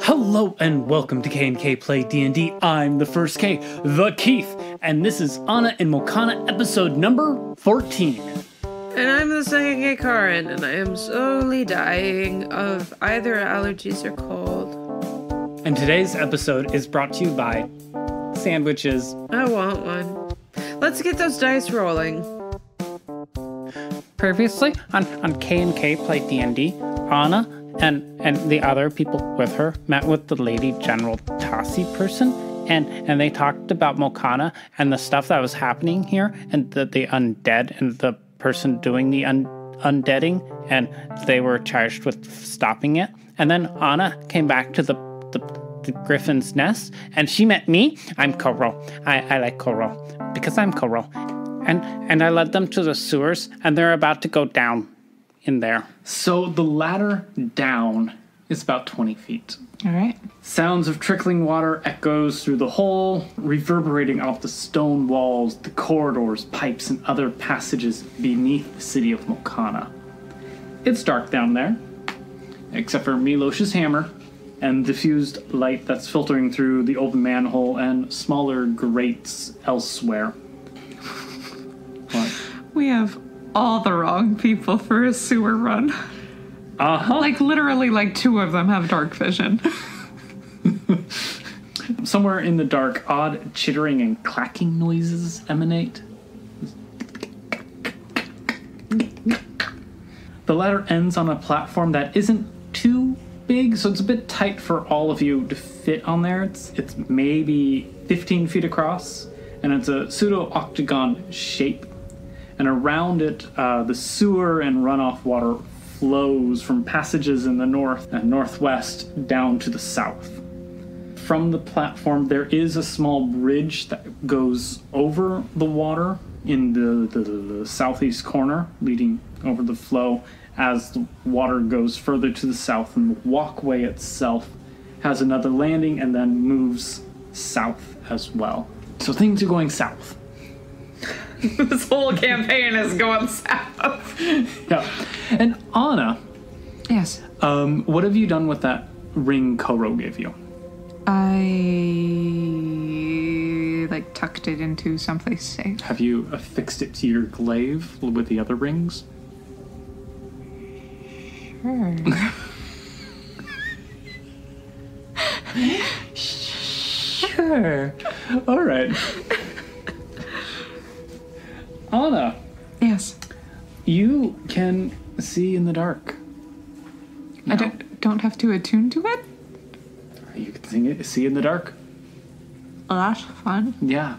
Hello and welcome to K&K Play D&D. I'm the first K, the Keith, and this is Anna and Mokana episode number 14. And I'm the second K, Karin, and I am slowly dying of either allergies or cold. And today's episode is brought to you by sandwiches. I want one. Let's get those dice rolling. Previously on K&K Play D&D, Anna and the other people with her met with the Lady General Tassi person, and they talked about Mokana and the stuff that was happening here, and the undead and the person doing the undeading, and they were charged with stopping it. And then Anna came back to the Griffin's Nest, and she met me. I'm Koro. I like Koro because I'm Koro. And I led them to the sewers, and they're about to go down in there. So the ladder down is about 20 feet. All right. Sounds of trickling water echoes through the hole, reverberating off the stone walls, the corridors, pipes, and other passages beneath the city of Mokana. It's dark down there, except for Milosh's hammer and diffused light that's filtering through the open manhole and smaller grates elsewhere. What? We have all the wrong people for a sewer run. Uh-huh. Like, literally, like, two of them have dark vision. Somewhere in the dark, odd chittering and clacking noises emanate. The ladder ends on a platform that isn't too big, so it's a bit tight for all of you to fit on there. It's maybe 15 feet across, and it's a pseudo-octagon shape. And around it, the sewer and runoff water flows from passages in the north and northwest down to the south. From the platform, there is a small bridge that goes over the water in the southeast corner, leading over the flow as the water goes further to the south, and the walkway itself has another landing and then moves south as well. So things are going south. This whole campaign is going south. Yeah. And Anna. Yes. What have you done with that ring Koro gave you? I, tucked it into someplace safe. Have you affixed it to your glaive with the other rings? Sure. Sure. All right. Anna. Yes. You can see in the dark. No. I don't have to attune to it? You can see in the dark. Oh, that's fun. Yeah.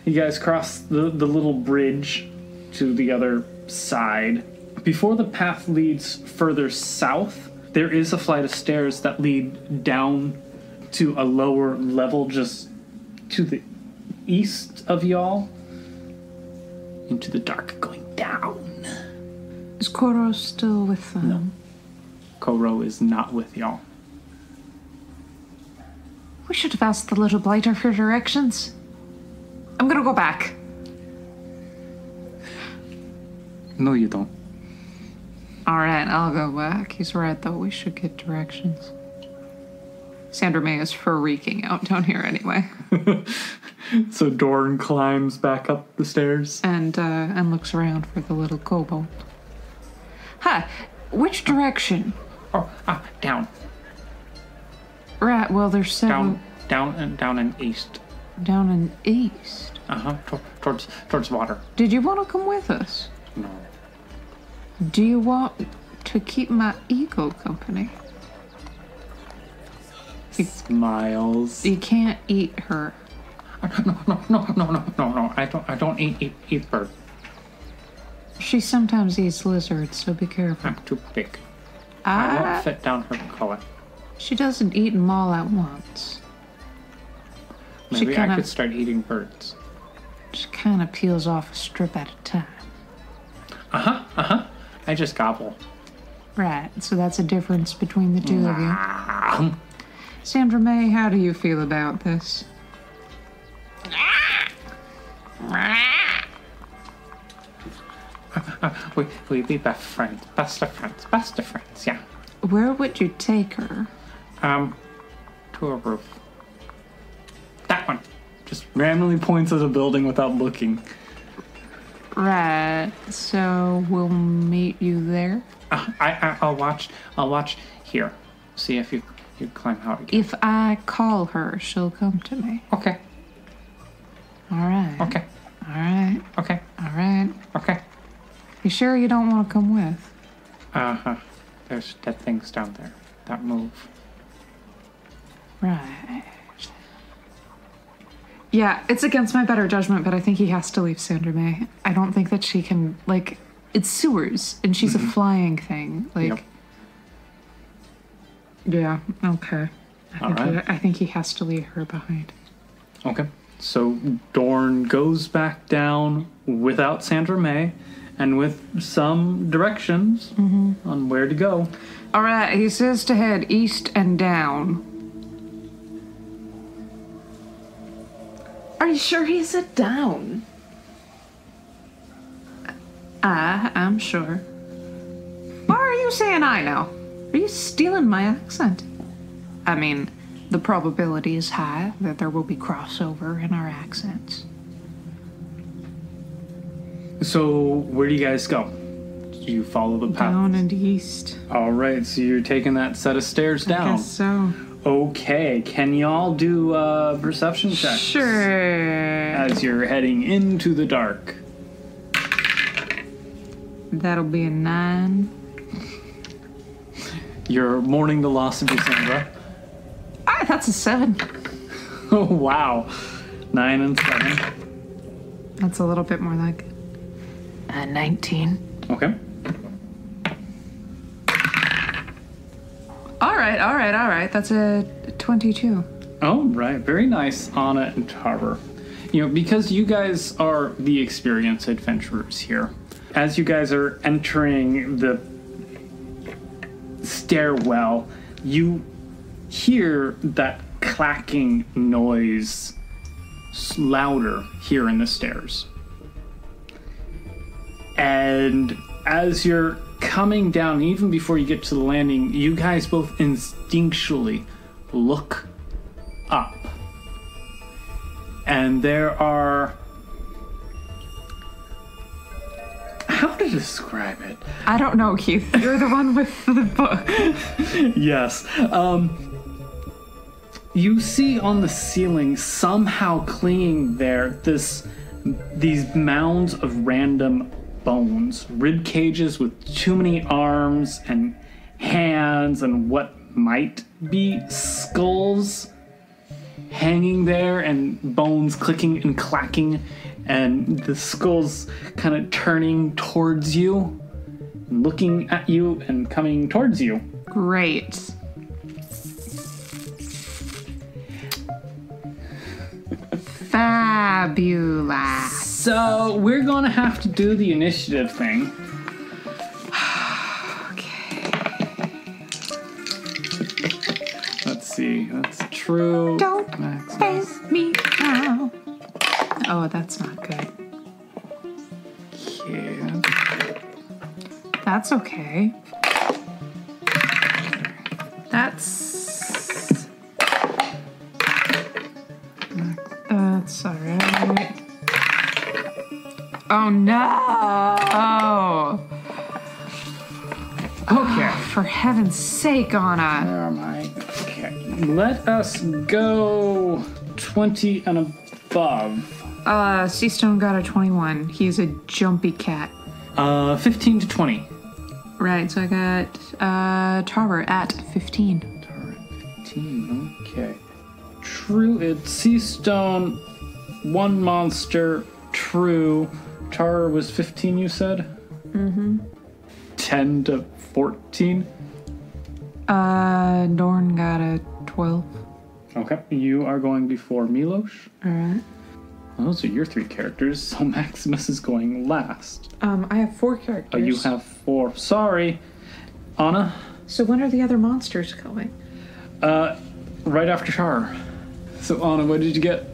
You guys cross the little bridge to the other side. Before the path leads further south, there is a flight of stairs that lead down to a lower level just to the east of y'all. Into the dark, going down. Is Koro still with them? No. Koro is not with y'all. We should have asked the little blighter for directions. I'm gonna go back. No, you don't. Alright, I'll go back. He's right, though. We should get directions. Sandra May is freaking out down here anyway. So Dorn climbs back up the stairs. And looks around for the little kobold. Huh, which direction? Oh, down. Right, well, there's several... Down and east. Down and east? Uh-huh, towards water. Did you want to come with us? No. Do you want to keep my eagle company? Smiles. You can't eat her. No. I don't eat bird. She sometimes eats lizards, so be careful. I'm too big. I won't fit down her gullet. She doesn't eat them all at once. Maybe I could start eating birds. She kind of peels off a strip at a time. Uh-huh. I just gobble. Right, so that's a difference between the two of you. Sandra May, how do you feel about this? We be best of friends, yeah. Where would you take her? To a roof. That one. Just randomly points at a building without looking. Right. So we'll meet you there. I'll watch here. See if you climb out again. If I call her, she'll come to me. Okay. All right. Okay. All right. Okay. All right. Okay. You sure you don't want to come with? Uh-huh. There's dead things down there that move. Right. Yeah, it's against my better judgment, but I think he has to leave Sandra May. I don't think that she can, like, it's sewers, and she's a flying thing. Like, Yep. Yeah, okay. Alright. I think he has to leave her behind. Okay. So Dorn goes back down without Sandra May and with some directions on where to go. All right, he says to head east and down. Are you sure he said down? I'm sure. Why are you saying I now? Are you stealing my accent? I mean, the probability is high that there will be crossover in our accents. So where do you guys go? Do you follow the path? Down and east. All right, so you're taking that set of stairs down. I guess so. Okay, can y'all do perception checks? Sure. As you're heading into the dark. That'll be a 9. You're mourning the loss of your Sandra. Ah, that's a 7. Oh, wow. 9 and 7. That's a little bit more like 19. Okay. All right. That's a 22. Oh, right. Very nice, Anna and Tarver. You know, because you guys are the experienced adventurers here, as you guys are entering the stairwell, you hear that clacking noise louder here in the stairs. And as you're coming down, even before you get to the landing, you guys both instinctually look up. And there are... How to describe it? I don't know, Keith. You're the one with the book. Yes. You see on the ceiling, somehow clinging there, these mounds of random bones, rib cages with too many arms and hands and what might be skulls hanging there, and bones clicking and clacking, and the skulls kind of turning towards you, looking at you and coming towards you. Great. Fabulous. So we're gonna have to do the initiative thing. Okay. Let's see. That's true. Don't Maximus. face me now. Oh, that's not good. Okay. That's okay. That's alright. Oh no! Okay. For heaven's sake, Anna. Where am I? Okay. Let us go 20 and above. Seastone got a 21. He's a jumpy cat. 15 to 20. Right, so I got Tarver at 15. Tar at 15. Okay. True. It's Seastone, 1 monster. True. Tar was 15, you said? Mm-hmm. 10 to 14. Dorn got a 12. Okay. You are going before Milosh. Alright. Well, those are your 3 characters, so Maximus is going last. I have 4 characters. Oh, you have 4. Sorry. Anna? So when are the other monsters going? Right after Char. So, Anna, what did you get?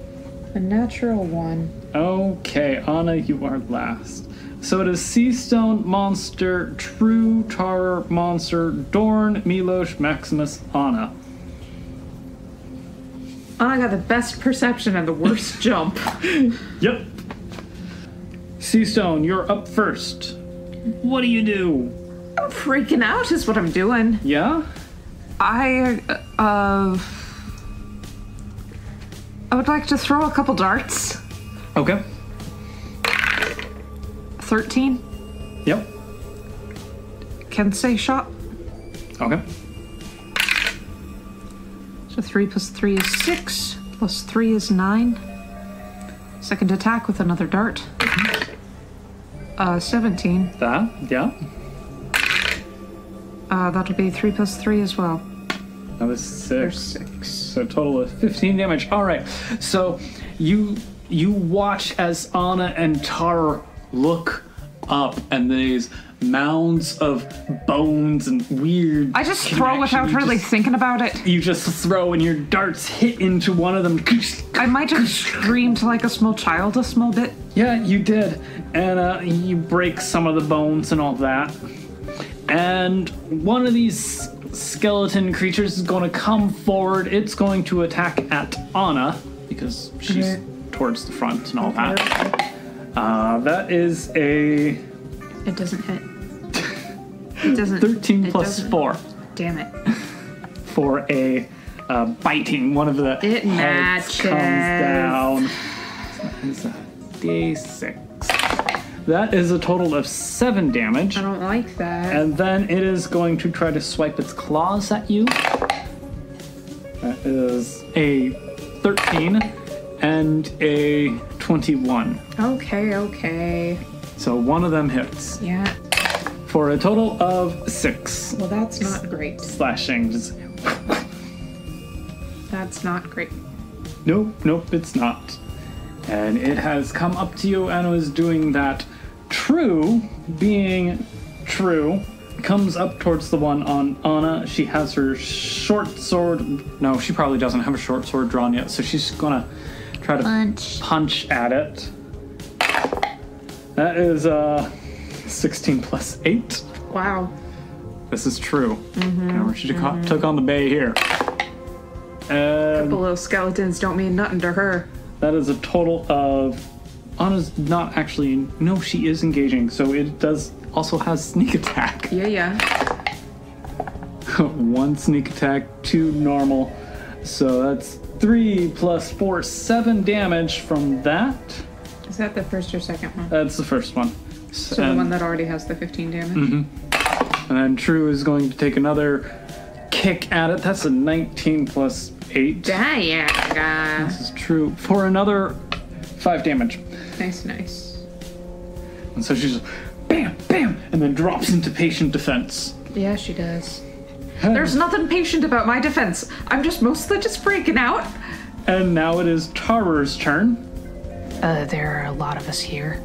A natural 1. Okay, Anna, you are last. So it is Seastone, Monster, True, Tar, Monster, Dorn, Milosh, Maximus, Anna. Oh, I got the best perception and the worst jump. Yep. Seastone, you're up first. What do you do? I'm freaking out is what I'm doing. Yeah? I would like to throw a couple darts. Okay. 13. Yep. Can say shot. Okay. So 3 plus 3 is 6. Plus 3 is 9. Second attack with another dart. 17. That, yeah. That'll be 3 plus 3 as well. That was 6. There's 6. So a total of 15 damage. All right. So you watch as Anna and Tar look up, and these mounds of bones and weird. I just throw without really thinking about it. You just throw, and your darts hit into one of them. I might have screamed like a small child a small bit. Yeah, you did, and you break some of the bones and all that. And one of these skeleton creatures is going to come forward. It's going to attack at Anna because she's towards the front and all that. That is a It doesn't hit. It doesn't. 13 it plus doesn't. 4 Damn it. for a biting. One of the It heads matches. comes down. So it's a D6. That is a total of 7 damage. I don't like that. And then it is going to try to swipe its claws at you. That is a 13 and a 21. Okay. So one of them hits. Yeah. For a total of 6 Well, that's not great. slashing. Just, That's not great. nope, it's not. And it has come up to you and was doing that. True, being true, comes up towards the one on Anna. She has her short sword. No, she probably doesn't have a short sword drawn yet, so she's gonna try to punch at it. That is 16 plus 8. Wow. This is true. And she took on the bay here. And The little skeletons don't mean nothing to her. that is a total of... Anna's not actually... No, she is engaging, so it does also has sneak attack. Yeah. 1 sneak attack, 2 normal. So that's 3 plus 4, 7 damage from that. Is that the first or second one? That's the first one. So the one that already has the 15 damage? And then True is going to take another kick at it. That's a 19 plus 8. Dang. This is True. For another 5 damage. Nice. And so she's just bam, bam, and then drops into patient defense. Yeah, she does. There's nothing patient about my defense. I'm just mostly just freaking out. And now it is Tara's turn. There are a lot of us here.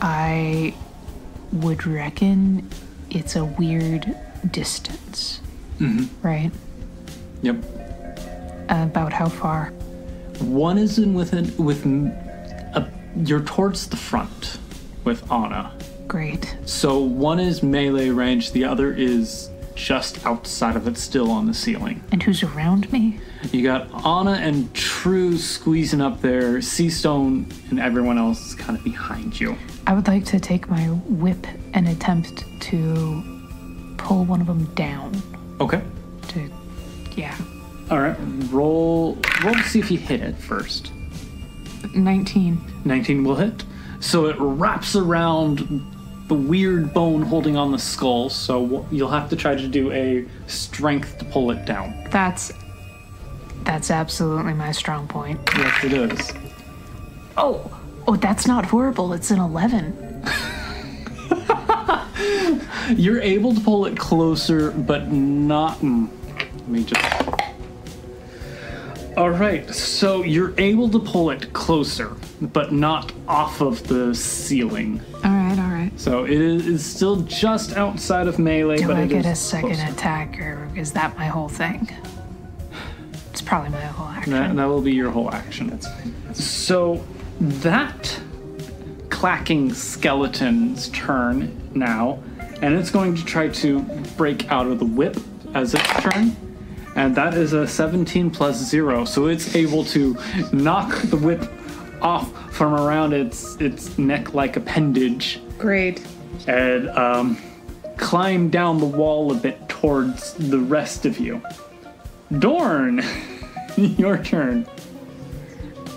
I would reckon it's a weird distance. Right? Yep. About how far? One is you're towards the front with Anna. Great. So one is melee range, the other is just outside of it, still on the ceiling. And who's around me? You got Anna and True squeezing up there, Seastone and everyone else is kind of behind you. I would like to take my whip and attempt to pull one of them down. Okay. All right. Roll to see if you hit it first. 19. 19 will hit. So it wraps around the weird bone holding on the skull, so you'll have to try to do a strength to pull it down. That's absolutely my strong point. Yes, it is. Oh, that's not horrible. It's an 11. You're able to pull it closer, but not... Let me just... All right, so you're able to pull it closer, but not off of the ceiling. All right. So it is still just outside of melee, Do but I it get is a second closer. attack, or is that my whole thing? It's probably my whole action. That will be your whole action. That's fine. So that clacking skeleton's turn now, and it's going to try to break out of the whip as its turn. And that is a 17 plus 0, so it's able to knock the whip off from around its neck-like appendage. Great. And climb down the wall a bit towards the rest of you. Dorn, your turn.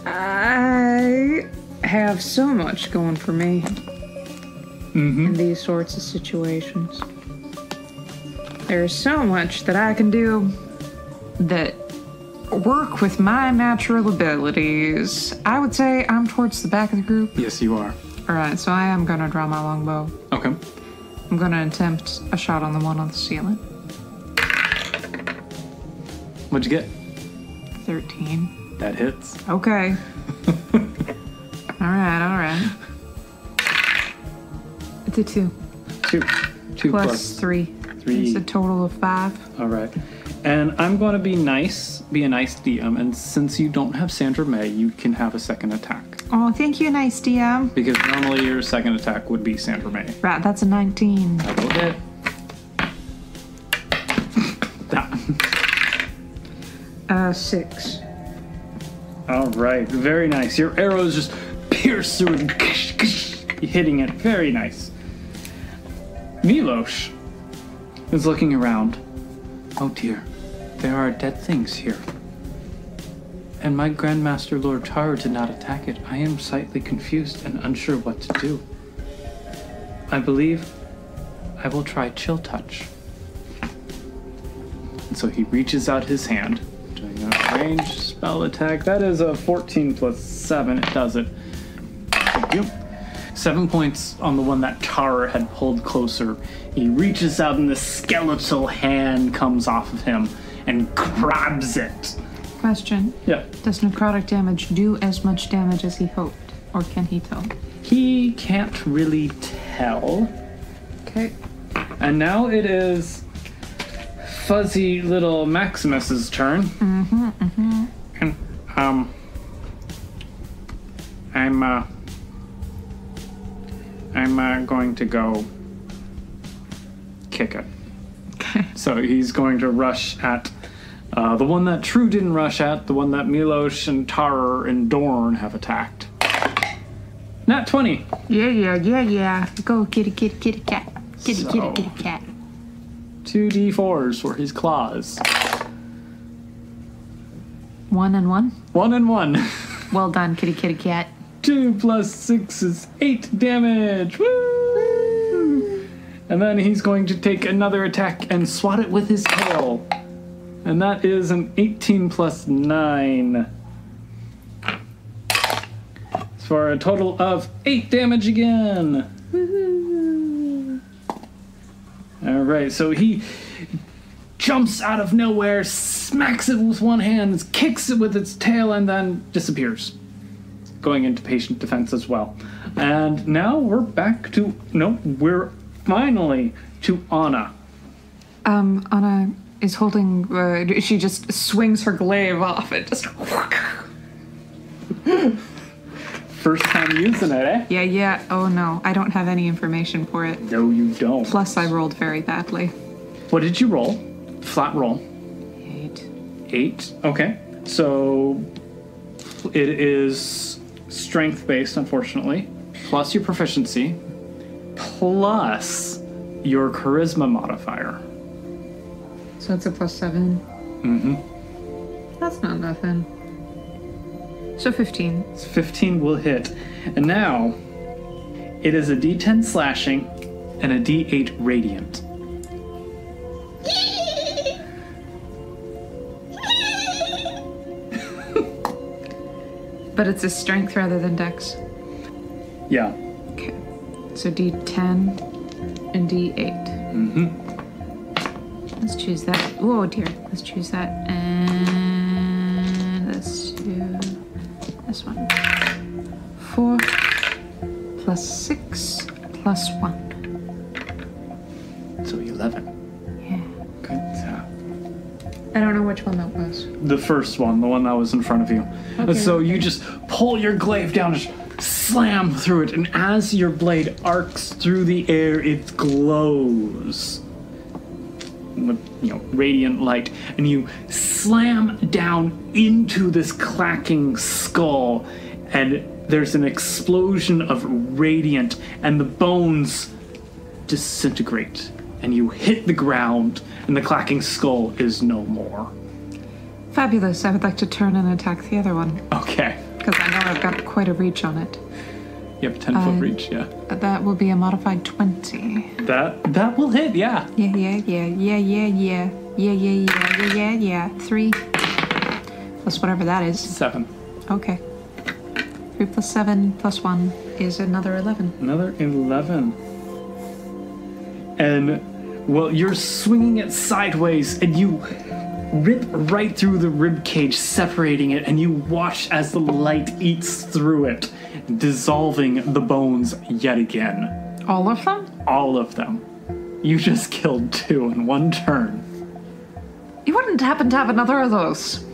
I have so much going for me in these sorts of situations. There's so much that I can do that work with my natural abilities. I would say I'm towards the back of the group. Yes, you are. Alright, so I am gonna draw my longbow. Okay. I'm gonna attempt a shot on the one on the ceiling. What'd you get? 13. That hits. Okay. Alright. It's a 2. 2 plus 3. 3. It's a total of 5. All right. And I'm going to be a nice DM, and since you don't have Sandra May, you can have a second attack. Oh, thank you, nice DM. Because normally your second attack would be Sandra May. Right, that's a 19. That will hit. That. 6. All right, very nice. Your arrows just pierce through and hitting it. Very nice. Milosh is looking around. Oh dear, there are dead things here. And my Grandmaster Lord Taro did not attack it. I am slightly confused and unsure what to do. I believe I will try Chill Touch. And so he reaches out his hand, doing a ranged spell attack. That is a 14 plus 7. It does it. Thank you. 7 points on the one that Taro had pulled closer. He reaches out and the skeletal hand comes off of him and grabs it. Question. Yeah. Does necrotic damage do as much damage as he hoped? Or can he tell? He can't really tell. Okay. And now it is fuzzy little Maximus's turn. And, I'm going to go kick it. Okay. So he's going to rush at the one that True didn't rush at, the one that Milosh and Taro and Dorn have attacked. Nat 20. Yeah. Go kitty cat. Kitty cat. 2d4s for his claws. 1 and 1. 1 and 1. Well done, kitty cat. 2 plus 6 is 8 damage. Woo! And then he's going to take another attack and swat it with his tail. And that is an 18 plus 9. For a total of 8 damage again. Woo-hoo. All right, so he jumps out of nowhere, smacks it with one hand, kicks it with its tail, and then disappears. Going into patient defense as well. And now we're back to... No, we're finally to Anna. Anna is holding... she just swings her glaive off it. Just... First time using it, eh? Yeah. Oh, no. I don't have any information for it. No, you don't. Plus, I rolled very badly. What did you roll? Flat roll. 8. 8? Okay. So it is strength-based, unfortunately, plus your proficiency, plus your charisma modifier. So it's a plus 7. That's not nothing. So 15. 15 will hit. And now, it is a d10 slashing and a d8 radiant. But it's a strength rather than dex. Yeah. Okay. So d10 and d8. Let's choose that. Oh dear. Let's choose that. And let's do this one. 4 plus 6 plus 1. So 11. Yeah. Good. I don't know which one that was. The first one, the one that was in front of you. Okay, So you just pull your glaive down, just slam through it, and as your blade arcs through the air, it glows with, radiant light, and you slam down into this clacking skull, and there's an explosion of radiant, and the bones disintegrate, and you hit the ground, and the clacking skull is no more. Fabulous. I would like to turn and attack the other one. Okay. Because I know I've got quite a reach on it. You have a 10-foot reach, yeah. That will be a modified 20. That will hit, yeah. Yeah. 3 plus whatever that is. 7. Okay. 3 plus 7 plus 1 is another 11. Another 11. And, well, you're swinging it sideways, and you rip right through the rib cage, separating it, and you watch as the light eats through it, dissolving the bones yet again. All of them? All of them. You just killed 2 in one turn. You wouldn't happen to have another of those?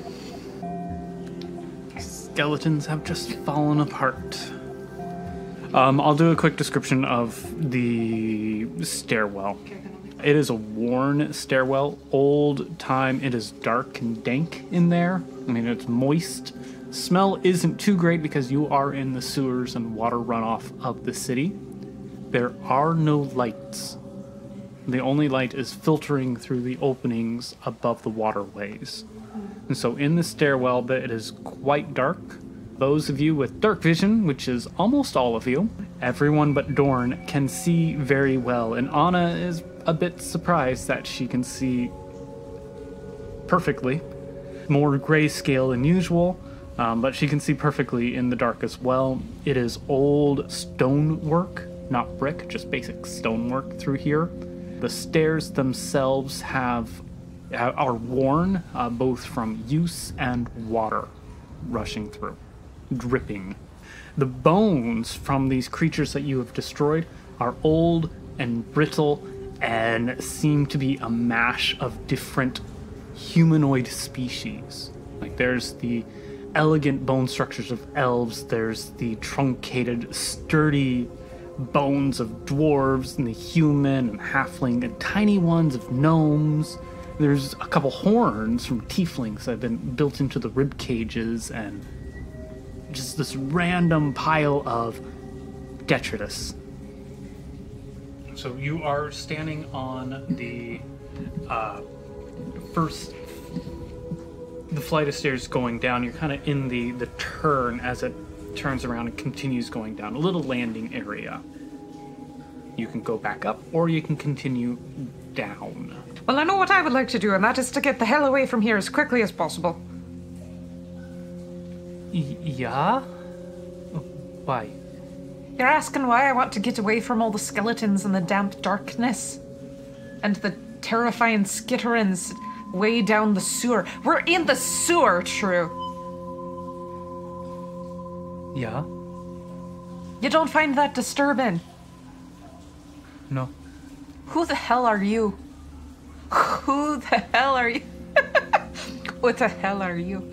Skeletons have just fallen apart. I'll do a quick description of the stairwell. It is a worn stairwell, old time. It is dark and dank in there. I mean, it's moist. Smell isn't too great because you are in the sewers and water runoff of the city. There are no lights. The only light is filtering through the openings above the waterways. And so in the stairwell, it is quite dark. Those of you with dark vision, which is almost all of you, everyone but Dorn, can see very well. And Anna is a bit surprised that she can see perfectly. More grayscale than usual, but she can see perfectly in the dark as well. It is old stonework, not brick, just basic stonework through here. The stairs themselves are worn, both from use and water rushing through, dripping. The bones from these creatures that you have destroyed are old and brittle and seem to be a mash of different humanoid species. Like, there's the elegant bone structures of elves, there's the truncated, sturdy bones of dwarves, and the human and halfling, and tiny ones of gnomes. There's a couple horns from tieflings that have been built into the rib cages, and just this random pile of detritus. So you are standing on the flight of stairs going down. You're kind of in the turn as it turns around and continues going down. A little landing area. You can go back up, or you can continue down. Well, I know what I would like to do, and that is to get the hell away from here as quickly as possible. Yeah? Why? You're asking why I want to get away from all the skeletons and the damp darkness? And the terrifying skitterings way down the sewer. We're in the sewer, True. Yeah? You don't find that disturbing? No. Who the hell are you? Who the hell are you? What the hell are you?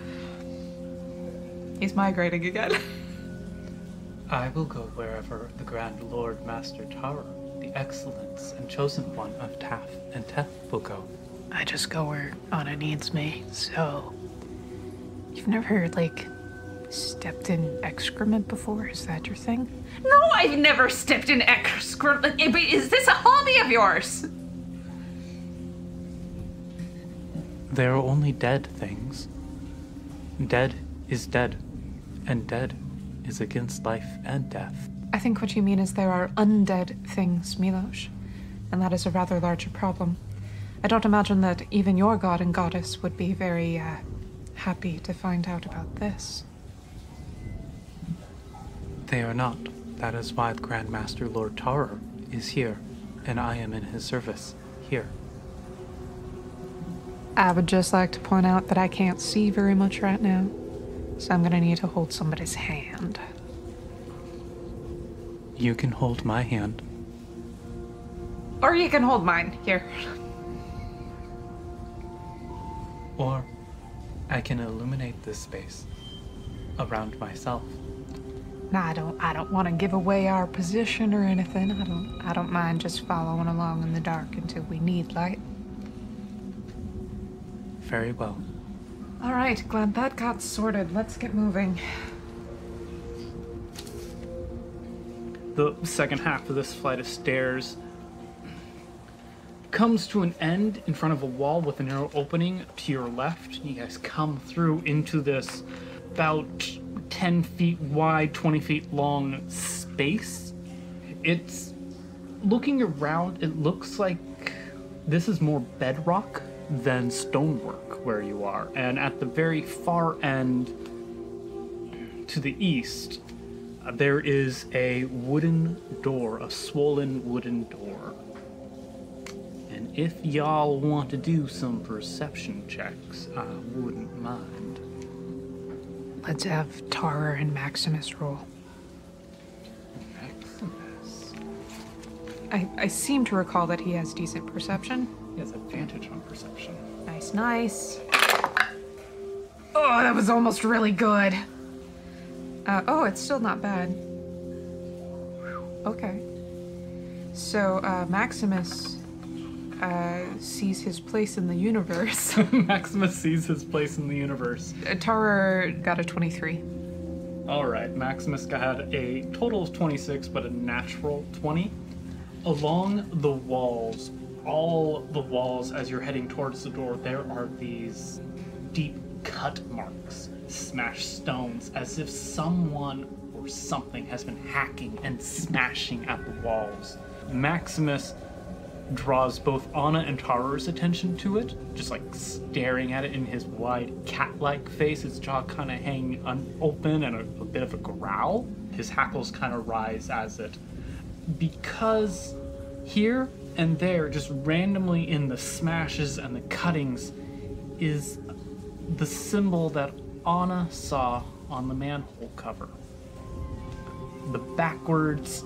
He's migrating again. I will go wherever the Grand Lord Master Tara, the excellence and chosen one of Taff and Tef, will go. I just go where Anna needs me, so... You've never, stepped in excrement before? Is that your thing? No, I've never stepped in excrement. Is this a hobby of yours? There are only dead things. Dead is dead, and dead is against life and death. I think what you mean is there are undead things, Milos, and that is a rather larger problem. I don't imagine that even your god and goddess would be very, happy to find out about this. They are not. That is why the Grand Master Lord Tara is here, and I am in his service here. I would just like to point out that I can't see very much right now, so I'm gonna need to hold somebody's hand. You can hold my hand. Or you can hold mine. Here. Or I can illuminate this space around myself. No, I don't want to give away our position or anything. I don't mind just following along in the dark until we need light. Very well. All right, glad that got sorted. Let's get moving. The second half of this flight of stairs comes to an end in front of a wall with a narrow opening to your left. You guys come through into this about 10 feet wide, 20 feet long space. It's looking around, it looks like this is more bedrock than stonework where you are. And at the very far end to the east, there is a wooden door, a swollen wooden door. And if y'all want to do some perception checks, I wouldn't mind. Let's have Tara and Maximus roll. Maximus. I seem to recall that he has decent perception. He has advantage on perception. Nice, nice. Oh, that was almost really good. Oh, it's still not bad. Okay. So, Maximus sees his place in the universe. Maximus sees his place in the universe. Tara got a 23. Alright, Maximus had a total of 26, but a natural 20. Along the walls, all the walls as you're heading towards the door, there are these deep cut marks, smashed stones, as if someone or something has been hacking and smashing at the walls. Maximus draws both Anna and Tara's attention to it, just like staring at it in his wide cat-like face, his jaw kind of hanging open and a bit of a growl. His hackles kind of rise as it, because here and there, just randomly in the smashes and the cuttings, is the symbol that Anna saw on the manhole cover. The backwards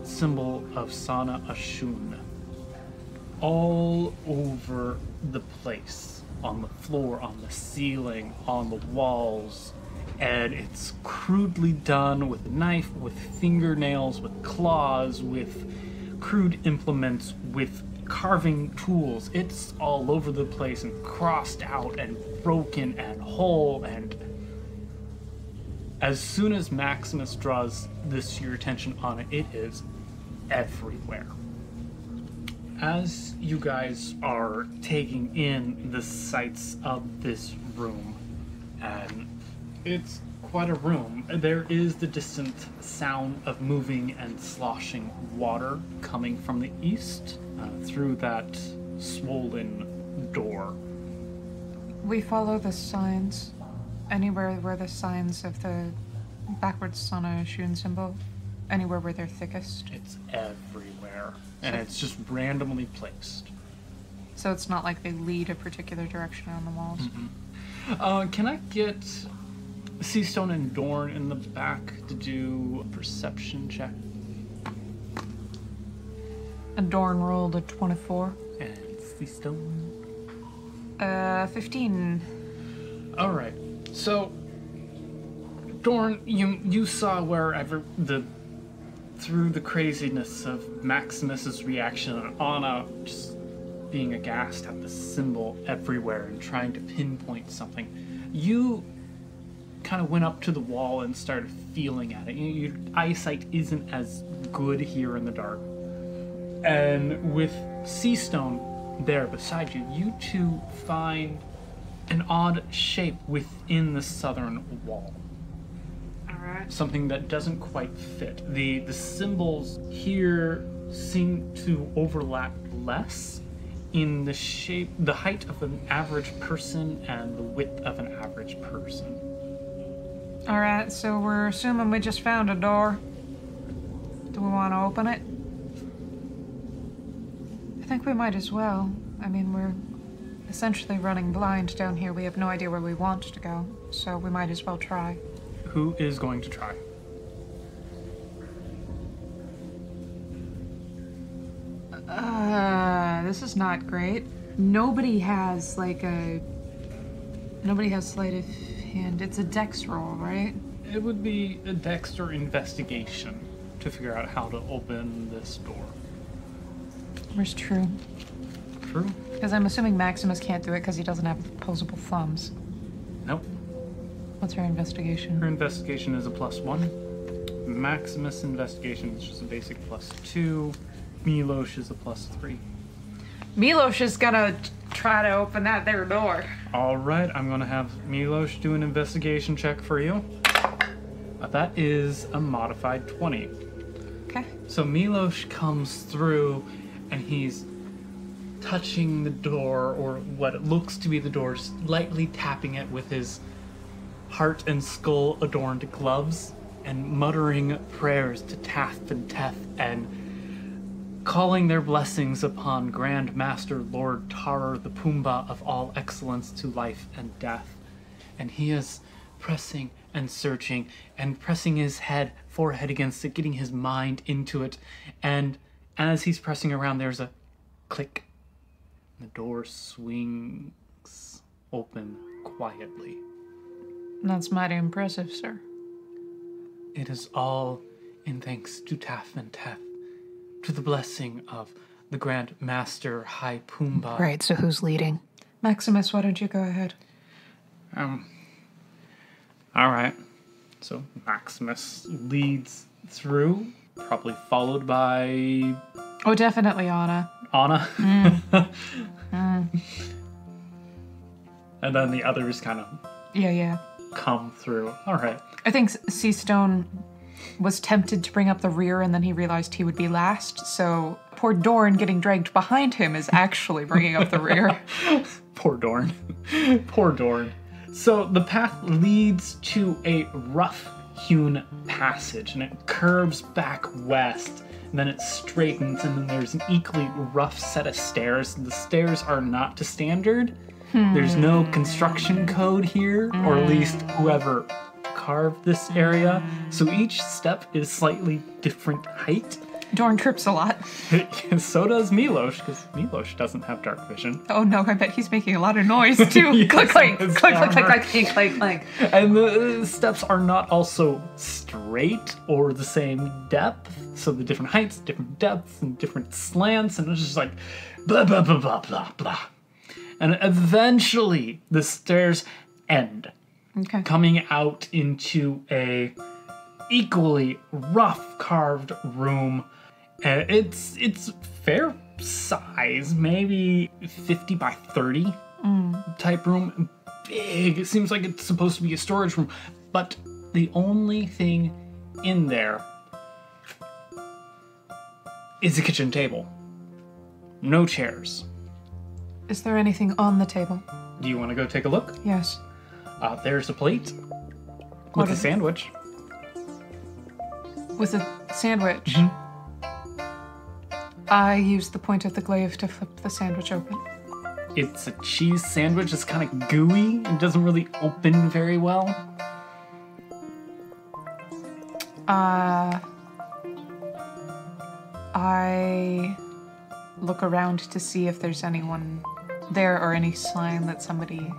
symbol of Sana Ashun. All over the place, on the floor, on the ceiling, on the walls, and it's crudely done with a knife, with fingernails, with claws, with crude implements, with carving tools. It's all over the place and crossed out and broken and whole, and as soon as Maximus draws this your attention on it, it is everywhere. As you guys are taking in the sights of this room, and it's quite a room, there is the distant sound of moving and sloshing water coming from the east through that swollen door. We follow the signs. Anywhere where the signs of the backwards Sana Shun symbol, anywhere where they're thickest. It's everywhere, and it's just randomly placed. So it's not like they lead a particular direction on the walls. Mm-hmm. Can I get Seastone and Dorn in the back to do a perception check? And Dorn rolled a 24. And Seastone? 15. All right. So, Dorn, you saw wherever through the craziness of Maximus's reaction and Anna just being aghast at the symbol everywhere and trying to pinpoint something, you kind of went up to the wall and started feeling at it. Your eyesight isn't as good here in the dark. And with Seastone there beside you, you two find an odd shape within the southern wall. Alright. Something that doesn't quite fit. The symbols here seem to overlap less in the shape, the height of an average person and the width of an average person. Alright, so we're assuming we just found a door. Do we want to open it? I think we might as well. I mean, we're essentially running blind down here. We have no idea where we want to go, so we might as well try. Who is going to try? This is not great. Nobody has sleight of hand. It's a dex roll, right? It would be a dex or investigation to figure out how to open this door. Where's True? through. Because I'm assuming Maximus can't do it because he doesn't have opposable thumbs. Nope. What's her investigation? Her investigation is a +1. Maximus investigation is just a basic +2. Milosh is a +3. Milosh is gonna try to open that there door. Alright, I'm gonna have Milosh do an investigation check for you. That is a modified 20. Okay. So Milosh comes through and he's touching the door, or what it looks to be the door, lightly tapping it with his heart and skull adorned gloves and muttering prayers to Tath and Teth and calling their blessings upon Grand Master Lord Tarar, the Pumbaa of all excellence to life and death. And he is pressing and searching and pressing his forehead against it, getting his mind into it. And as he's pressing around, there's a click. The door swings open quietly. That's mighty impressive, sir. It is all in thanks to Tath and Teth, to the blessing of the Grand Master High Pumbaa. Right, so who's leading? Maximus, why don't you go ahead? Alright. So Maximus leads through, probably followed by Oh, definitely Anna. Anna. And then the others kind of Yeah. come through. Alright. I think Seastone was tempted to bring up the rear and then he realized he would be last, so poor Dorn getting dragged behind him is actually bringing up the rear. Poor Dorn. Poor Dorn. So the path leads to a rough-hewn passage, and it curves back west, and then it straightens, and then there's an equally rough set of stairs. The stairs are not to standard. There's no construction code here, or at least whoever carved this area. So each step is slightly different height. Dorn trips a lot. So does Milosh, because Milosh doesn't have dark vision. Oh no, I bet he's making a lot of noise too. Yes, Click, click, his click, click, click, hammer. click, click, click. And the steps are not also straight or the same depth. So the different heights, different depths, and different slants, and it's just like blah, blah, blah, blah, blah, blah. And eventually the stairs end, Okay. coming out into a equally rough carved room. It's fair size, maybe 50 by 30 type room. Big. It seems like it's supposed to be a storage room, but the only thing in there is a kitchen table. No chairs. Is there anything on the table? Do you want to go take a look? Yes. There's a plate What with a is it? sandwich. With a sandwich. Mm-hmm. I use the point of the glaive to flip the sandwich open. It's a cheese sandwich. It's kind of gooey. It doesn't really open very well. I look around to see if there's anyone there or any sign that somebody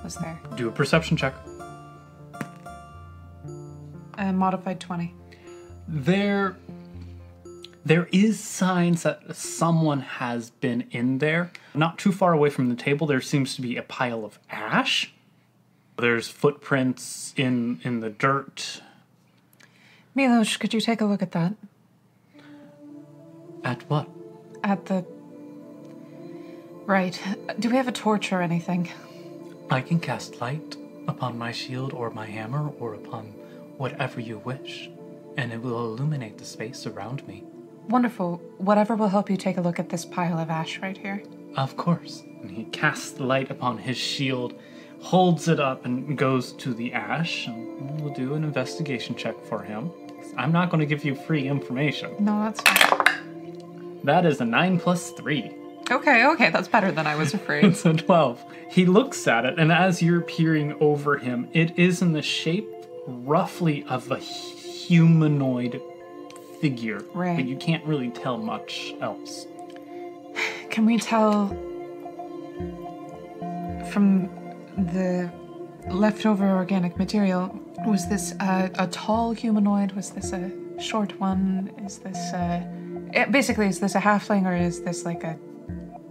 was there. Do a perception check. Modified 20. There is signs that someone has been in there. Not too far away from the table, there seems to be a pile of ash. There's footprints in the dirt. Milosh, could you take a look at that? At what? At the... Right. Do we have a torch or anything? I can cast light upon my shield or my hammer or upon whatever you wish, and it will illuminate the space around me. Wonderful. Whatever will help you take a look at this pile of ash right here. Of course. And he casts the light upon his shield, holds it up, and goes to the ash, and we'll do an investigation check for him. I'm not going to give you free information. No, that's fine. That is a 9 plus 3. Okay, that's better than I was afraid. It's a 12. He looks at it, and as you're peering over him, it is in the shape roughly of a humanoid figure. Right. But you can't really tell much else. Can we tell from the leftover organic material, was this a tall humanoid? Was this a short one? Is this basically, is this a halfling or is this like a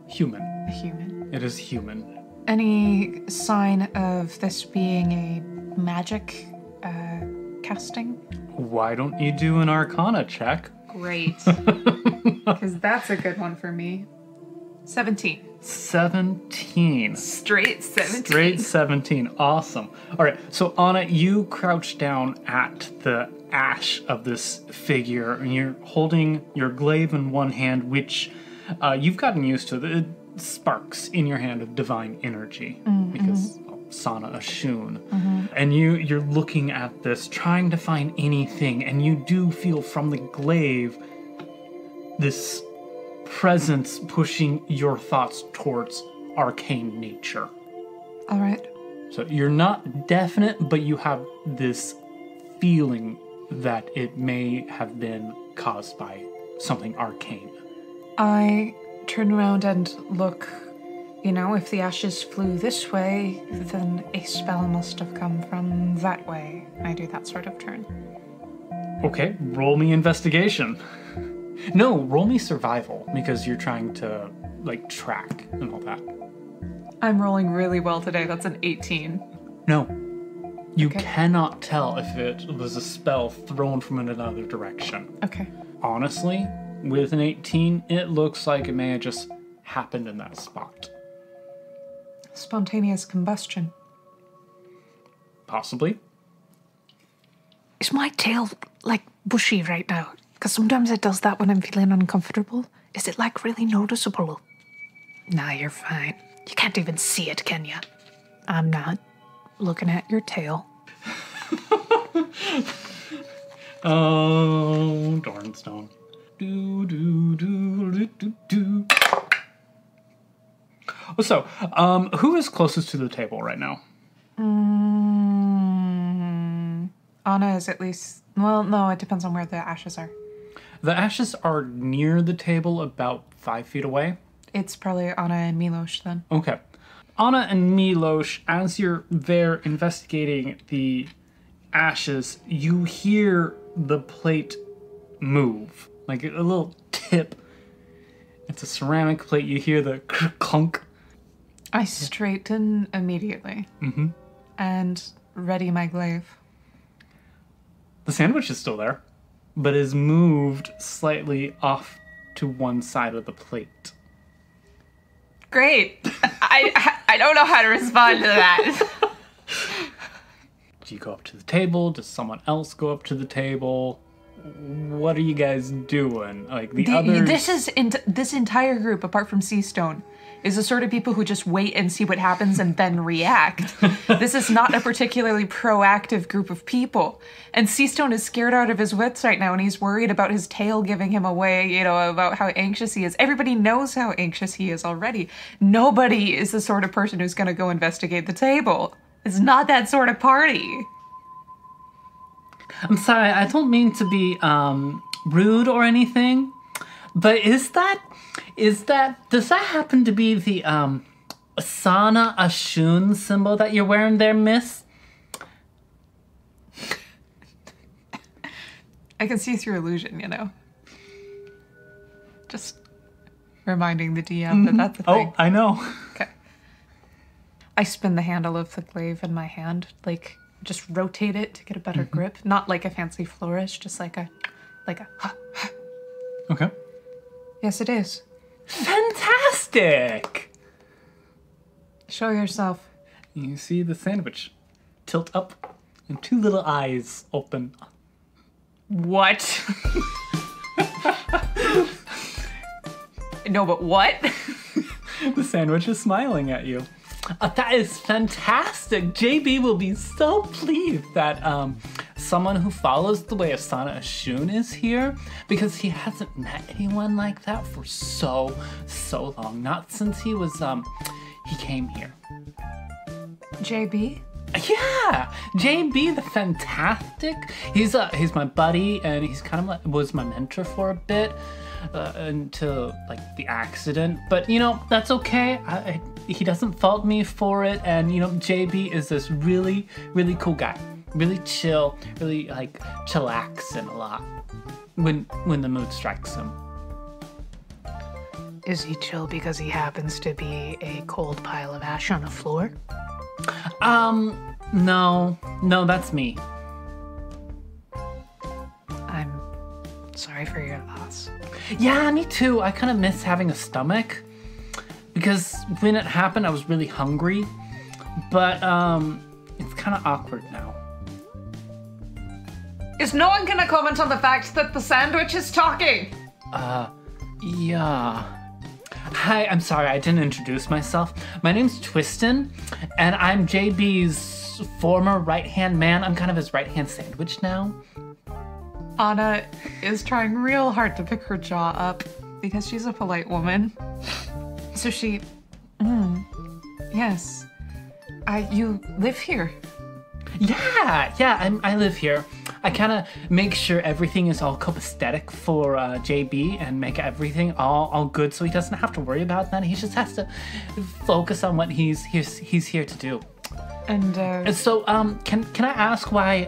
human. A human. It is human. Any sign of this being a magic casting? Why don't you do an Arcana check? Great. Because that's a good one for me. 17. 17. Straight 17. Straight 17. Awesome. All right. So, Anna, you crouch down at the ash of this figure, and you're holding your glaive in one hand, which you've gotten used to. It sparks in your hand of divine energy because Sana Ashun. And you're looking at this, trying to find anything, and you do feel from the glaive this presence pushing your thoughts towards arcane nature. All right. So you're not definite, but you have this feeling that it may have been caused by something arcane. I turn around and look. If the ashes flew this way, then a spell must have come from that way. I do that sort of turn. Okay, roll me investigation. No, roll me survival, because you're trying to, track and all that. I'm rolling really well today. That's an 18. No. You cannot tell if it was a spell thrown from another direction. Okay. Honestly, with an 18, it looks like it may have just happened in that spot. Spontaneous combustion. Possibly. Is my tail, bushy right now? Because sometimes it does that when I'm feeling uncomfortable. Is it, really noticeable? Nah, you're fine. You can't even see it, can you? I'm not looking at your tail. Oh, Dornstone. Do, do, do, do, do, do. So, who is closest to the table right now? Anna is at least... Well, no, it depends on where the ashes are. The ashes are near the table, about 5 feet away. It's probably Anna and Milos then. Okay. Anna and Milos, as you're there investigating the ashes, you hear the plate move. Like a little tip. It's a ceramic plate. You hear the clunk. I straighten immediately. And ready my glaive. The sandwich is still there, but is moved slightly off to one side of the plate. Great. I don't know how to respond to that. Do you go up to the table? Does someone else go up to the table? What are you guys doing? This entire group, apart from Seastone, is the sort of people who just wait and see what happens and then react. This is not a particularly proactive group of people. And Seastone is scared out of his wits right now, and he's worried about his tail giving him away, about how anxious he is. Everybody knows how anxious he is already. Nobody is the sort of person who's going to go investigate the table. It's not that sort of party. I'm sorry, I don't mean to be rude or anything, but does that happen to be the Sana Ashun symbol that you're wearing there, miss? I can see through illusion, Just reminding the DM that that's the thing. Oh, I know. Okay. I spin the handle of the glaive in my hand, just rotate it to get a better grip. Not like a fancy flourish, just like a Okay. Yes, it is. Fantastic! Show yourself. You see the sandwich tilt up and two little eyes open. What? No, but what? The sandwich is smiling at you. That is fantastic. JB will be so pleased that someone who follows the way of Sana Ashun is here, because he hasn't met anyone like that for so long. Not since he came here. JB? Yeah, JB the Fantastic. He's my buddy, and he's kind of was my mentor for a bit until the accident. But that's okay. He doesn't fault me for it, and JB is this really cool guy, really chill, really chillaxing a lot when the mood strikes him. Is he chill because he happens to be a cold pile of ash on the floor? No, that's me. I'm sorry for your loss. Yeah, me too. I kind of miss having a stomach because when it happened, I was really hungry, but it's kind of awkward now. Is no one gonna comment on the fact that the sandwich is talking? Yeah. Hi, I'm sorry, I didn't introduce myself. My name's Twistin, and I'm JB's former right-hand man. I'm kind of his right-hand sandwich now. Anna is trying real hard to pick her jaw up because she's a polite woman. So she... yes. You live here? Yeah, I live here. I kind of make sure everything is all copacetic for JB and make everything all good so he doesn't have to worry about that. He just has to focus on what he's here to do. And so, can I ask why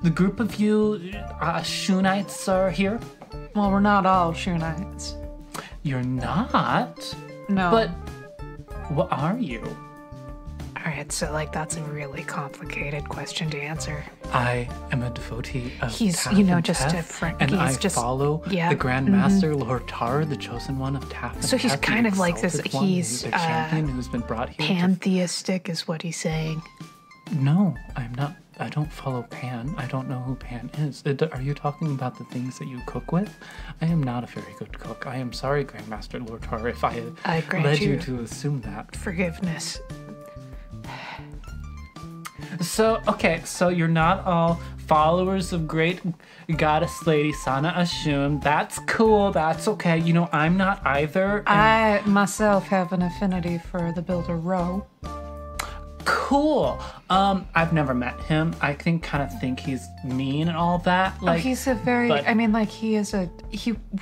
the group of you Shunites are here? well, we're not all Shunites. You're not? No. But what are you? Alright, so like that's a really complicated question to answer. I am a devotee of He's, Taff you know, and just a Tef, friend. and He's I just follow yeah, the Grand Master, Lord Tar, the chosen one of Taff and So he's Tef, the kind of like this- exalted one, he's, the champion who's been brought here. Pantheistic is what he's saying. No, I'm not. I don't follow Pan. I don't know who Pan is. Are you talking about the things that you cook with? I am not a very good cook. I am sorry, Grandmaster Lord Tar, if I grant led you you to assume that. Forgiveness. So, okay, so you're not all followers of great goddess lady Sana Ashun. That's cool, that's okay. You know, I'm not either. I myself have an affinity for the Builder Row. Cool. I've never met him. I kind of think he's mean and all that. Like, He's a very, but- I mean, like, he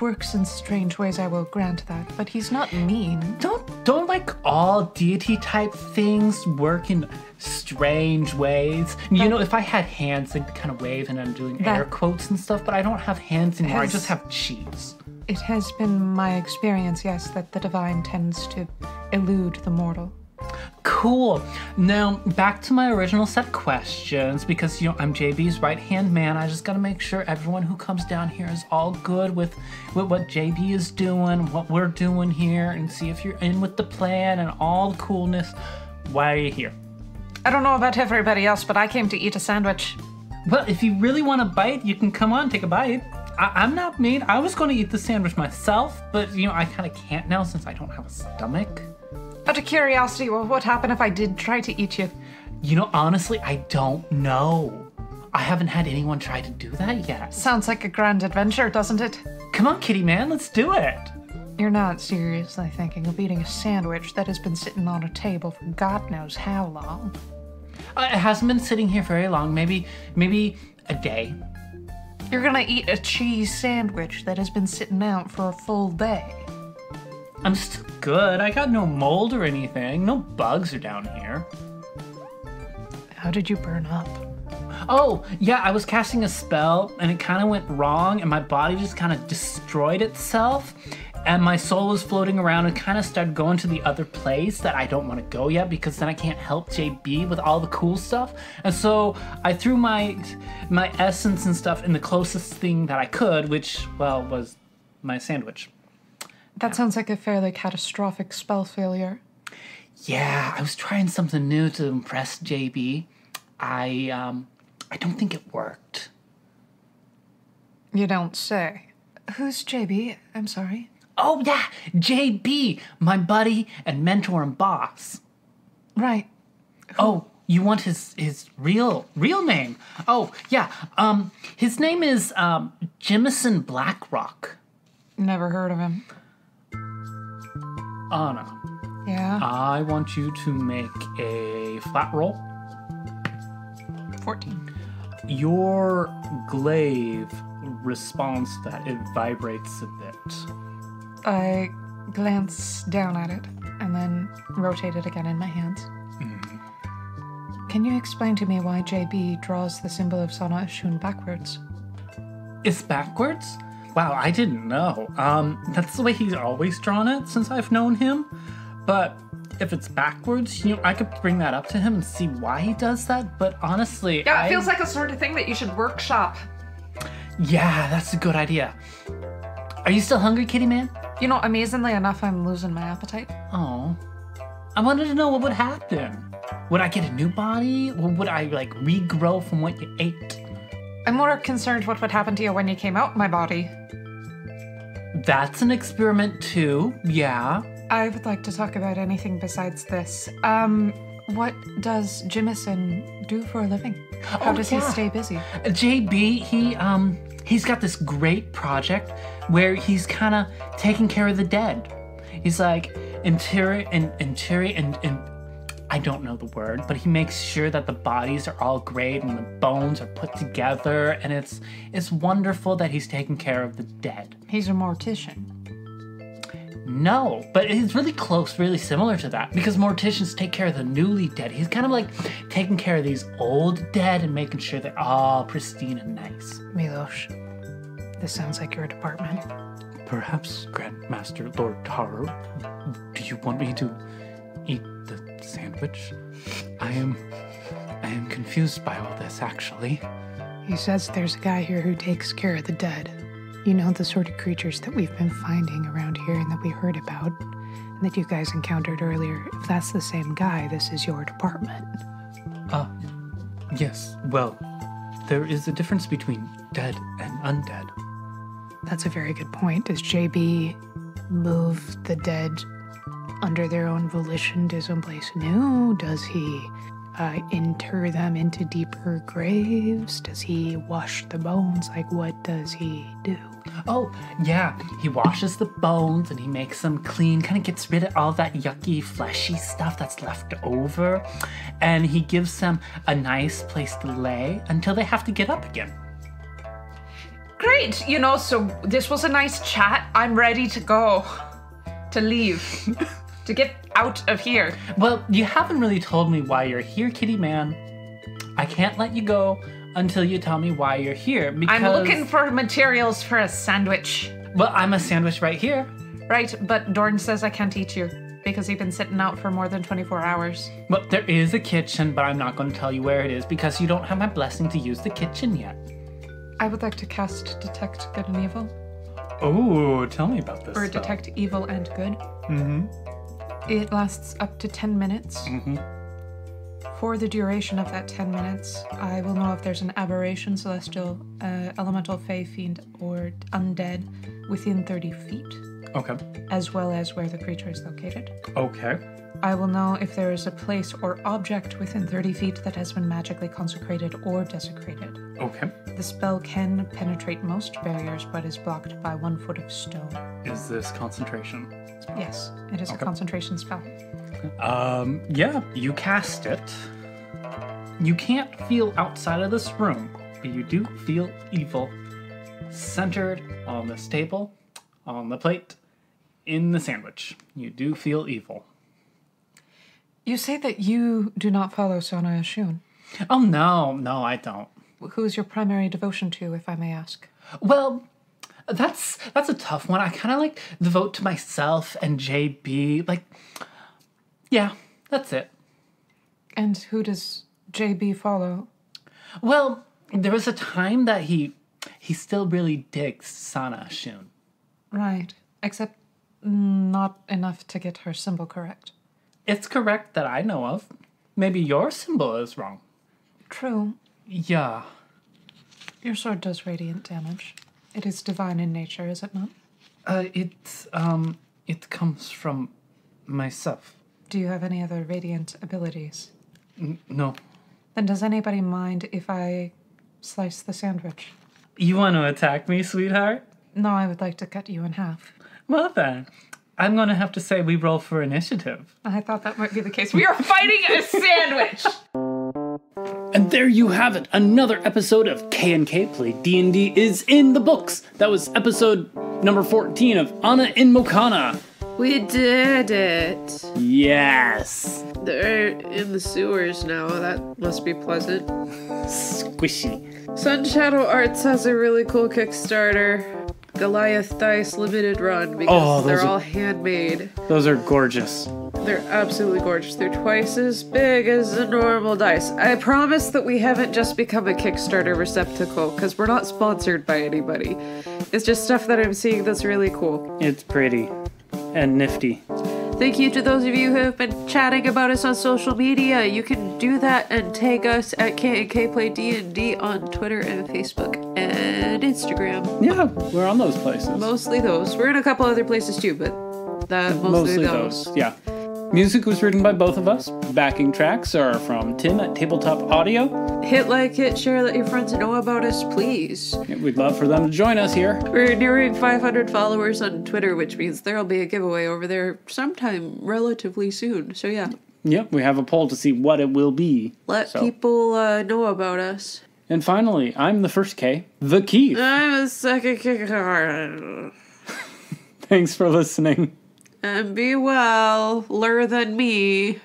works in strange ways, I will grant that, but he's not mean. Don't like all deity type things work in strange ways. You know, if I had hands, they'd be kind of waving and doing air quotes and stuff, but I don't have hands anymore. I just have cheese. It has been my experience, yes, that the divine tends to elude the mortal. Cool. Now, back to my original set of questions, because, you know, I'm JB's right-hand man. I just gotta make sure everyone who comes down here is all good with what JB is doing, what we're doing here, and see if you're in with the plan and all the coolness. Why are you here? I don't know about everybody else, but I came to eat a sandwich. Well, if you really want a bite, you can come on, take a bite. I'm not mean. I was going to eat the sandwich myself, but, you know, I kind of can't now since I don't have a stomach. Out of curiosity, well, what happened if I did try to eat you? You know, honestly, I don't know. I haven't had anyone try to do that yet. Sounds like a grand adventure, doesn't it? Come on, kitty man, let's do it. You're not seriously thinking of eating a sandwich that has been sitting on a table for God knows how long. It hasn't been sitting here very long, maybe a day. You're gonna eat a cheese sandwich that has been sitting out for a full day. I'm still good. I got no mold or anything. No bugs are down here. How did you burn up? Oh, yeah, I was casting a spell and it kind of went wrong and my body just kind of destroyed itself and my soul was floating around and kind of started going to the other place that I don't want to go yet because then I can't help JB with all the cool stuff. And so I threw my essence and stuff in the closest thing that I could, which, well, was my sandwich. That sounds like a fairly catastrophic spell failure. Yeah, I was trying something new to impress JB. I don't think it worked. You don't say. Who's JB? I'm sorry. Oh yeah, JB, my buddy and mentor and boss. Right. Oh, you want his real name? Oh yeah, his name is Jimison Blackrock. Never heard of him. Anna, Yeah? I want you to make a flat roll. 14. Your glaive responds to that. It vibrates a bit. I glance down at it and then rotate it again in my hands. Can you explain to me why JB draws the symbol of Sana Ashun backwards? It's backwards? Wow, I didn't know. That's the way he's always drawn it since I've known him. But if it's backwards, I could bring that up to him and see why he does that. But honestly, Yeah, it feels like a sort of thing that you should workshop. Yeah, that's a good idea. Are you still hungry, kitty man? Amazingly enough, I'm losing my appetite. Oh. I wanted to know what would happen. Would I get a new body? Or would I, regrow from what you ate? I'm more concerned what would happen to you when you came out my body. That's an experiment too, yeah. I would like to talk about anything besides this. What does Jimison do for a living? How does he stay busy? JB, he's got this great project where he's kind of taking care of the dead. He's like interior and I don't know the word, but he makes sure that the bodies are all great and the bones are put together, and it's wonderful that he's taking care of the dead. He's a mortician. No, but it's really close, really similar to that, because morticians take care of the newly dead. He's kind of like taking care of these old dead and making sure they're all pristine and nice. Milos, this sounds like your department. Perhaps, Grandmaster Lord Taro, do you want me to eat the sandwich? I am confused by all this, actually. He says there's a guy here who takes care of the dead. You know, the sort of creatures that we've been finding around here and that we heard about, and that you guys encountered earlier. If that's the same guy, this is your department. Yes. Well, there is a difference between dead and undead. That's a very good point. Does JB move the dead under their own volition to someplace new? Does he inter them into deeper graves? Does he wash the bones? What does he do? Oh, yeah. He washes the bones and he makes them clean, kind of gets rid of all that yucky, fleshy stuff that's left over. And he gives them a nice place to lay until they have to get up again. Great! So this was a nice chat. I'm ready to go. To leave. To get out of here. Well, you haven't really told me why you're here, kitty man. I can't let you go until you tell me why you're here, because... I'm looking for materials for a sandwich. Well, I'm a sandwich right here. Right, but Dorn says I can't eat you because you've been sitting out for more than 24 hours. Well, there is a kitchen, but I'm not going to tell you where it is because you don't have my blessing to use the kitchen yet. I would like to cast Detect Good and Evil. Oh, tell me about this Or stuff. Detect Evil and Good. Mm-hmm. It lasts up to 10 minutes. Mm-hmm. For the duration of that 10 minutes, I will know if there's an aberration, celestial, elemental, fey, fiend, or undead within 30 feet. Okay. As well as where the creature is located. Okay. I will know if there is a place or object within 30 feet that has been magically consecrated or desecrated. Okay. The spell can penetrate most barriers, but is blocked by 1 foot of stone. Is this concentration? Yes, it is a concentration spell. Yeah, you cast it. You can't feel outside of this room, but you do feel evil. Centered on this table, on the plate, in the sandwich. You do feel evil. You say that you do not follow Sona Ashun. Oh, no, I don't. Who is your primary devotion to, if I may ask? Well, that's a tough one. I kind of devote to myself and JB. Yeah, that's it. And who does JB follow? Well, there was a time that he still really digs Sana Ashun. Right, except not enough to get her symbol correct. It's correct that I know of. Maybe your symbol is wrong. True. Yeah. Your sword does radiant damage. It is divine in nature, is it not? It comes from myself. Do you have any other radiant abilities? No. Then does anybody mind if I slice the sandwich? You want to attack me, sweetheart? No, I would like to cut you in half. Well then, I'm going to have to say we roll for initiative. I thought that might be the case. We are fighting a sandwich! And there you have it. Another episode of K&K Play D&D is in the books. That was episode number 14 of Anna in Mokana. We did it. Yes. They're in the sewers now. That must be pleasant. Squishy. Sun Shadow Arts has a really cool Kickstarter. Goliath dice limited run because they're all handmade. Those are gorgeous. They're absolutely gorgeous. They're twice as big as a normal dice. I promise that we haven't just become a Kickstarter receptacle, because we're not sponsored by anybody. It's just stuff that I'm seeing that's really cool. It's pretty and nifty. Thank you to those of you who have been chatting about us on social media. You can do that and tag us at K&K Play D&D on Twitter and Facebook and Instagram. Yeah, we're on those places. Mostly those. We're in a couple other places too, but mostly those. Yeah. Music was written by both of us. Backing tracks are from Tim at Tabletop Audio. Hit like, hit share, let your friends know about us, please. We'd love for them to join us here. We're nearing 500 followers on Twitter, which means there'll be a giveaway over there sometime relatively soon. So yeah. Yep, we have a poll to see what it will be. Let people know about us. And finally, I'm the first K, the Keith. I'm the second K. Thanks for listening. And be well, lure than me.